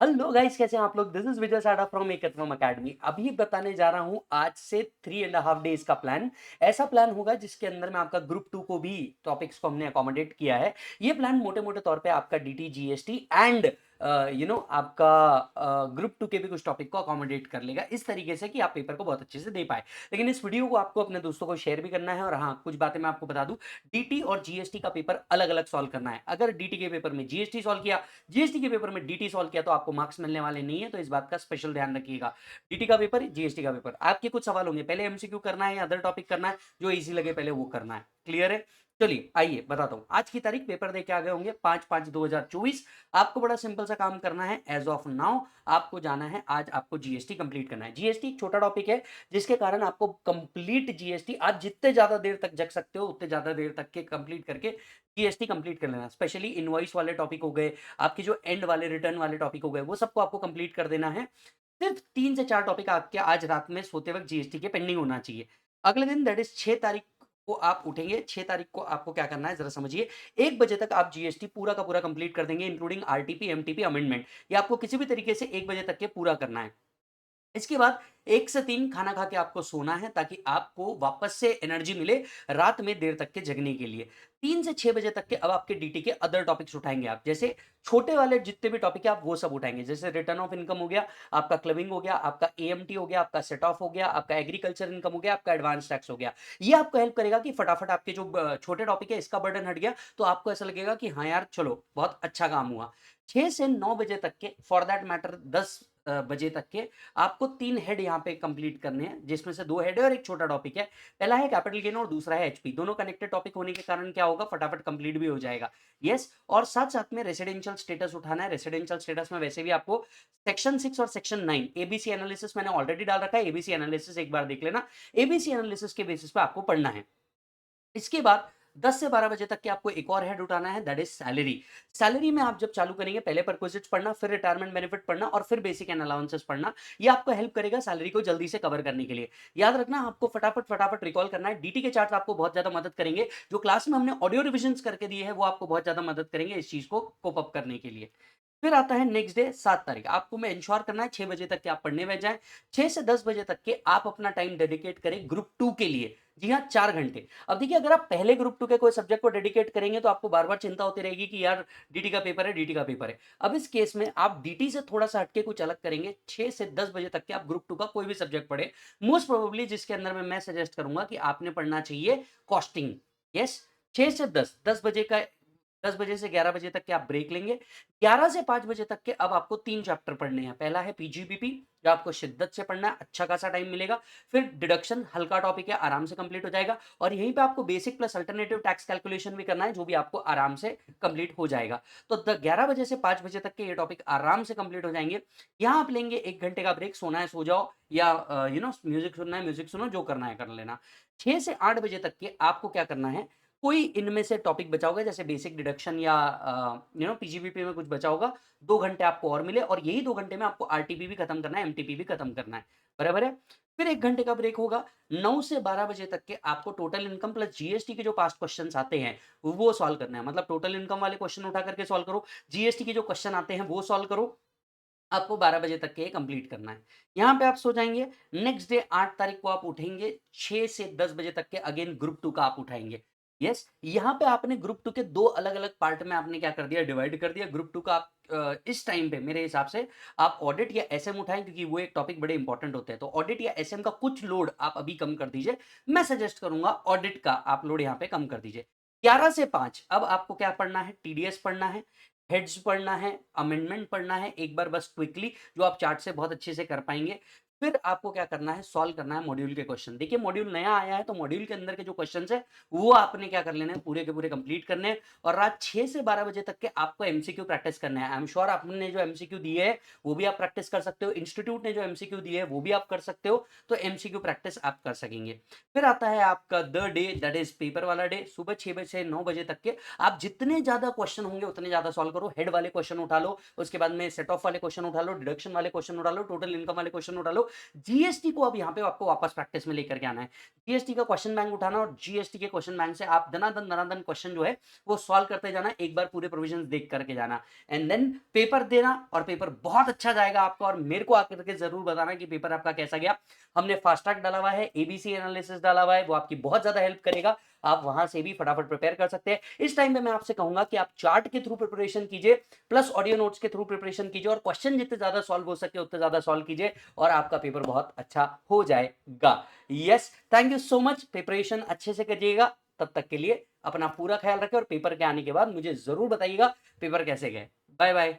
Hello guys, कैसे हैं आप लोग। दिस इज विजय साडा फ्रॉम एकत्वम अकेडमी। अभी बताने जा रहा हूं आज से 3.5 डेज का प्लान। ऐसा प्लान होगा जिसके अंदर में आपका ग्रुप 2 को भी टॉपिक्स को हमने अकोमोडेट किया है। ये प्लान मोटे मोटे तौर पे आपका डीटी जीएसटी एंड आपका ग्रुप 2 के भी कुछ टॉपिक को अकोमोडेट कर लेगा, इस तरीके से कि आप पेपर को बहुत अच्छे से दे पाए। लेकिन इस वीडियो को आपको अपने दोस्तों को शेयर भी करना है। और हाँ, कुछ बातें मैं आपको बता दूं, डीटी और जीएसटी का पेपर अलग अलग सॉल्व करना है। अगर डीटी के पेपर में जीएसटी सॉल्व किया, जीएसटी के पेपर में डीटी सॉल्व किया, तो आपको मार्क्स मिलने वाले नहीं है। तो इस बात का स्पेशल ध्यान रखिएगा। डीटी का पेपर, जीएसटी का पेपर, आपके कुछ सवाल होंगे, पहले एमसीक्यू करना है या अदर टॉपिक करना है, जो इजी लगे पहले वो करना है। क्लियर है? चलिए आइए बताता हूं। आज की तारीख, पेपर दे के आ गए होंगे 5/5/2024। आपको बड़ा सिंपल सा काम करना है। एज ऑफ नाउ आपको जाना है, आज आपको जीएसटी कंप्लीट करना है। जीएसटी एक छोटा टॉपिक है जिसके कारण आपको कंप्लीट जीएसटी आज जितने ज्यादा देर तक जग सकते हो उतने ज्यादा देर तक के कंप्लीट करके जीएसटी कंप्लीट कर लेना। स्पेशली इनवॉइस वाले टॉपिक हो गए, आपके जो एंड वाले रिटर्न वाले टॉपिक हो गए, वो सबको आपको कंप्लीट कर देना है। सिर्फ 3 से 4 टॉपिक आपके आज रात में सोते वक्त जीएसटी के पेंडिंग होना चाहिए। अगले दिन दैट इज 6 तारीख को आप उठेंगे। 6 तारीख को आपको क्या करना है जरा समझिए। 1 बजे तक आप जीएसटी पूरा का पूरा कंप्लीट कर देंगे, इंक्लूडिंग आरटीपी एमटीपी अमेंडमेंट। ये आपको किसी भी तरीके से 1 बजे तक के पूरा करना है। इसके बाद 1 से 3 खाना खा के आपको सोना है, ताकि आपको वापस से एनर्जी मिले रात में देर तक के जगने के लिए। 3 से 6 बजे तक के अब आपके डीटी के अदर टॉपिक्स उठाएंगे आप, जैसे छोटे वाले जितने भी टॉपिक है आप वो सब उठाएंगे। जैसे रिटर्न ऑफ इनकम हो गया, आपका क्लबिंग हो गया, आपका एएमटी हो गया, आपका सेट ऑफ हो गया, आपका एग्रीकल्चर इनकम हो गया, आपका एडवांस टैक्स हो गया। ये आपको हेल्प करेगा कि फटाफट आपके जो छोटे टॉपिक है इसका बर्डन हट गया, तो आपको ऐसा लगेगा कि हाँ यार चलो बहुत अच्छा काम हुआ। 6 से 9 बजे तक के, फॉर दैट मैटर 10 बजे तक के, आपको 3 हेड यहाँ पे कंप्लीट करने हैं, जिसमें से 2 हेड है और एक छोटा टॉपिक है। पहला है कैपिटल गेन और दूसरा है एचपी। दोनों कनेक्टेड टॉपिक होने के कारण क्या होगा, फटाफट कंप्लीट भी हो जाएगा। यस। और साथ साथ में रेसिडेंशियल स्टेटस उठाना है। रेसिडेंशियल स्टेटस में वैसे भी आपको सेक्शन 6 और सेक्शन 9 एबीसी एनालिसिस मैंने ऑलरेडी डाल रखा है। एबीसी एनालिसिस एक बार देख लेना। एबीसी एनालिसिस के बेसिस पे आपको पढ़ना है। इसके बाद 10 से 12 बजे तक के आपको एक और हेड उठाना है, दैट इज सैलरी। सैलरी में आप जब चालू करेंगे, पहले परक्विजिट्स पढ़ना, फिर रिटायरमेंट बेनिफिट पढ़ना और फिर बेसिक एंड अलाउंसेस पढ़ना। ये आपको हेल्प करेगा सैलरी को जल्दी से कवर करने के लिए। याद रखना, आपको फटाफट फटाफट रिकॉल करना है। डीटी के चार्ट आपको बहुत ज्यादा मदद करेंगे। जो क्लास में हमने ऑडियो रिविजन करके दिए हैं वो आपको बहुत ज्यादा मदद करेंगे इस चीज को कोप अप करने के लिए। फिर आता है नेक्स्ट डे 7 तारीख। आपको मैं इंश्योर करना है 6 बजे तक के आप पढ़ने बैठ जाएं। 6 से 10 बजे तक के आप अपना टाइम डेडिकेट करें ग्रुप 2 के लिए। जी हाँ, 4 घंटे। अब देखिए, अगर आप पहले ग्रुप 2 के कोई सब्जेक्ट को डेडिकेट करेंगे तो आपको बार बार चिंता होती रहेगी कि यार डीटी का पेपर है, डीटी का पेपर है। अब इस केस में आप डीटी से थोड़ा सा हटके कुछ अलग करेंगे। 6 से 10 बजे तक के आप ग्रुप 2 का कोई भी सब्जेक्ट पढ़े। मोस्ट प्रोबेबली जिसके अंदर में मैं सजेस्ट करूंगा कि आपने पढ़ना चाहिए कॉस्टिंग। यस। 6 से 10 बजे का, 10 बजे से 11 बजे तक के आप ब्रेक लेंगे। 11 से 5 बजे तक के अब आपको 3 चैप्टर पढ़ने हैं। पहला है पीजीबीपी, जो आपको शिद्दत से पढ़ना है, अच्छा खासा टाइम मिलेगा। फिर डिडक्शन, हल्का टॉपिक है, आराम से कंप्लीट हो जाएगा। और यहीं पे आपको basic plus alternative tax calculation भी करना है, जो भी आपको आराम से कंप्लीट हो जाएगा। तो 11 बजे से 5 बजे तक के ये टॉपिक आराम से कंप्लीट हो जाएंगे। यहाँ आप लेंगे 1 घंटे का ब्रेक, सोना है सो जाओ, या म्यूजिक सुनना है म्यूजिक सुनो, जो करना है कर लेना। 6 से 8 बजे तक के आपको क्या करना है, कोई इनमें से टॉपिक बचा होगा, जैसे बेसिक डिडक्शन या पीजीबीपी में कुछ बचा होगा। 2 घंटे आपको और मिले, और यही 2 घंटे में आपको आरटीपी भी खत्म करना है, एमटीपी भी खत्म करना है। बराबर है? फिर 1 घंटे का ब्रेक होगा। 9 से 12 बजे तक के आपको टोटल इनकम प्लस जीएसटी के जो पास्ट क्वेश्चन आते हैं वो सॉल्व करना है। मतलब टोटल इनकम वाले क्वेश्चन उठा करके सॉल्व करो, जीएसटी के जो क्वेश्चन आते हैं वो सॉल्व करो। आपको 12 बजे तक के कंप्लीट करना है। यहाँ पे आप सो जाएंगे। नेक्स्ट डे 8 तारीख को आप उठेंगे। 6 से 10 बजे तक के अगेन ग्रुप 2 का आप उठाएंगे। यस। यहाँ पे आपने ग्रुप 2 के 2 अलग-अलग पार्ट में आपने क्या कर दिया, डिवाइड कर दिया। ग्रुप 2 का आप इस टाइम पे मेरे हिसाब से आप ऑडिट या एसएम उठाएं, क्योंकि वो एक टॉपिक बड़े इंपॉर्टेंट होते हैं। तो ऑडिट या एसएम का कुछ लोड आप अभी कम कर दीजिए। मैं सजेस्ट करूंगा ऑडिट का आप लोड यहाँ पे कम कर दीजिए। 11 से 5 अब आपको क्या पढ़ना है, टीडीएस पढ़ना है, हेड्स पढ़ना है, अमेंडमेंट पढ़ना है एक बार बस क्विकली, जो आप चार्ट से बहुत अच्छे से कर पाएंगे। फिर आपको क्या करना है, सॉल्व करना है मॉड्यूल के क्वेश्चन। देखिए मॉड्यूल नया आया है, तो मॉड्यूल के अंदर के जो क्वेश्चंस है वो आपने क्या कर लेने हैं, पूरे के पूरे कंप्लीट करने हैं। और रात 6 से 12 बजे तक के आपको एमसीक्यू प्रैक्टिस करना है। आई एम श्योर आपने जो एमसीक्यू दिए है वो भी आप प्रैक्टिस कर सकते हो, इंस्टीट्यूट ने जो एमसीक्यू दिए है वो भी आप कर सकते हो। तो एमसीक्यू प्रैक्टिस आप कर सकेंगे। फिर आता है आपका the day, that is paper वाला डे। सुबह 6 बजे से 9 बजे तक के आप जितने ज्यादा क्वेश्चन होंगे उतने ज्यादा सॉल्व करो। हेड वाले क्वेश्चन उठा लो, उसके बाद में सेट ऑफ वाले क्वेश्चन उठा लो, डिडक्शन वाले क्वेश्चन उठा लो, टोटल इनकम वाले क्वेश्चन उठा लो। जीएसटी को अब यहाँ पे आपको वापस प्रैक्टिस में लेकर के आना है। जीएसटी का क्वेश्चन बैंक उठाना और जीएसटी के क्वेश्चन बैंक से आप दनादन क्वेश्चन जो है वो सॉल्व करते जाना, एक बार पूरे प्रोविजंस देख करके जाना एंड देन पेपर देना, और पेपर बहुत अच्छा जाएगा आपका। और मेरे को आकर के जरूर बताना कि पेपर आपका कैसा गया। हमने फास्ट ट्रैक डाला हुआ है, एबीसी एनालिसिस डाला हुआ है, वो आपकी बहुत ज्यादा हेल्प करेगा। आप वहां से भी फटाफट प्रिपेयर कर सकते हैं। इस टाइम पे मैं आपसे कहूंगा कि आप चार्ट के थ्रू प्रिपरेशन कीजिए, प्लस ऑडियो नोट्स के थ्रू प्रिपरेशन कीजिए, और क्वेश्चन जितने ज्यादा सॉल्व हो सके उतने ज्यादा सॉल्व कीजिए, और आपका पेपर बहुत अच्छा हो जाएगा। Yes, thank you so much. Preparation अच्छे से करिएगा। तब तक के लिए अपना पूरा ख्याल रखें, और पेपर के आने के बाद मुझे जरूर बताइएगा पेपर कैसे गए। Bye bye.